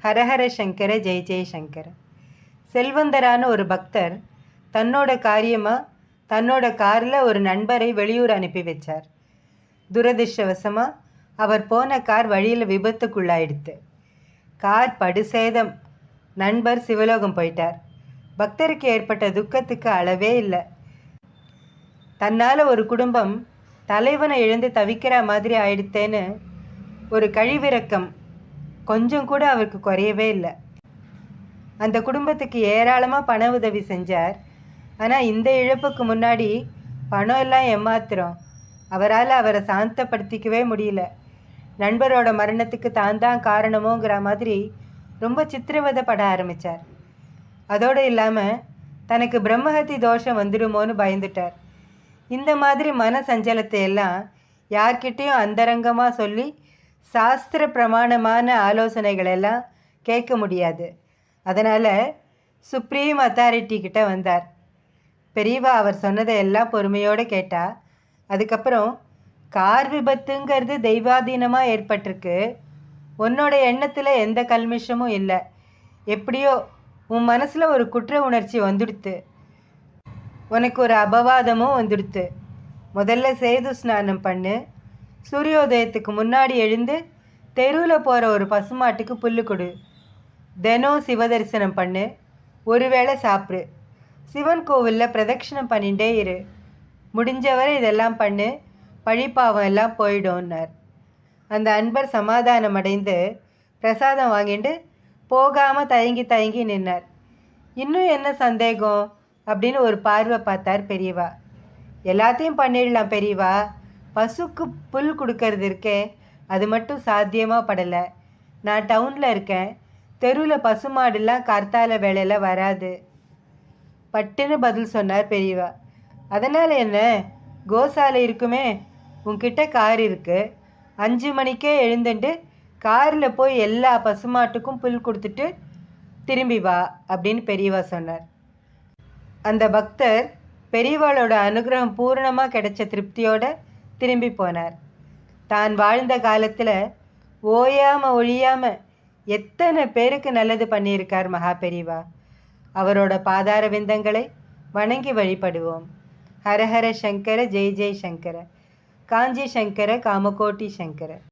ஹரஹர சங்கர ஜெய் ஜெய் சங்கர. செல்வந்தரான ஒரு பக்தர் தன்னோட காரியமாக தன்னோட காரில் ஒரு நண்பரை வெளியூர் அனுப்பி வச்சார். துரதிர்ஷ்டவசமாக அவர் போன கார் வழியில் விபத்துக்குள்ளாயிடுத்து. கார் படுசேதம். நண்பர் சிவலோகம் போயிட்டார். பக்தருக்கு ஏற்பட்ட துக்கத்துக்கு அளவே இல்லை. தன்னால் ஒரு குடும்பம் தலைவனை இழந்து தவிக்கிற மாதிரி ஆயிடுத்தேன்னு ஒரு கழிவிறக்கம் கொஞ்சம் கூட அவருக்கு குறையவே இல்லை. அந்த குடும்பத்துக்கு ஏராளமாக பண உதவி செஞ்சார். ஆனால் இந்த இழப்புக்கு முன்னாடி பணம் எல்லாம் ஏமாத்திரம். அவரால் அவரை சாந்தப்படுத்திக்கவே முடியல. நண்பரோட மரணத்துக்கு தான் காரணமோங்கிற மாதிரி ரொம்ப சித்திரவதைப்பட ஆரம்பித்தார். அதோடு இல்லாமல் தனக்கு பிரம்மஹத்தி தோஷம் வந்துடுமோன்னு பயந்துட்டார். இந்த மாதிரி மன சஞ்சலத்தை எல்லாம் யார்கிட்டையும் அந்தரங்கமாக சொல்லி சாஸ்திர பிரமாணமான ஆலோசனைகள் எல்லாம் கேட்க முடியாது. அதனால் சுப்ரீம் அத்தாரிட்டி கிட்ட வந்தார். பெரியவா அவர் சொன்னதை எல்லாம் பொறுமையோடு கேட்டா. அதுக்கப்புறம் கார் விபத்துங்கிறது தெய்வாதீனமாக ஏற்பட்டிருக்கு. உன்னோட எண்ணத்தில் எந்த கல்மிஷமும் இல்லை. எப்படியோ உன் மனசில் ஒரு குற்ற உணர்ச்சி வந்துடுத்து. உனக்கு ஒரு அபவாதமும் வந்துடுத்து. முதல்ல சேது ஸ்நானம் பண்ணு. சூரியோதயத்துக்கு முன்னாடி எழுந்து தெருவில் போகிற ஒரு பசுமாட்டுக்கு புல்லு கொடு. தினம் சிவ தரிசனம் பண்ணு. ஒருவேளை சாப்பிடு. சிவன் கோவிலில் பிரதட்சிணம் பண்ணிகிட்டே இரு. முடிஞ்சவரை இதெல்லாம் பண்ணு. பழிப்பாவம் எல்லாம் போயிடும்னார். அந்த அன்பர் சமாதானம் அடைந்து பிரசாதம் வாங்கிட்டு போகாமல் தயங்கி நின்னார். இன்னும் என்ன சந்தேகம் அப்படின்னு ஒரு பார்வை பார்த்தார் பெரியவா. எல்லாத்தையும் பண்ணிடலாம் பெரியவா. பசுக்கு புல் கொடுக்கறது இருக்கே, அது மட்டும் சாத்தியமாக படலை. நான் டவுனில் இருக்கேன். தெருவில் பசுமாடுலாம் கார்த்தால வேலையில் வராது. பட்டுன்னு பதில் சொன்னார் பெரியவா. அதனால் என்ன, கோசாலை இருக்குமே. உன்கிட்ட கார் இருக்குது. 5 மணிக்கே எழுந்துட்டு காரில் போய் எல்லா பசுமாட்டுக்கும் புல் கொடுத்துட்டு திரும்பி வா அப்படின்னு பெரியவா சொன்னார். அந்த பக்தர் பெரியவாளோட அனுகிரகம் பூர்ணமாக கிடைச்ச திருப்தியோட திரும்பி போனார். தான் வாழ்ந்த காலத்தில் ஒழியாமல் எத்தனை பேருக்கு நல்லது பண்ணியிருக்கார் மகா பெரியவா. அவரோட பாதார விந்தங்களை வணங்கி வழிபடுவோம். ஹரஹர சங்கர ஜெய் ஜெய் சங்கர. காஞ்சி சங்கர காமகோட்டி சங்கர.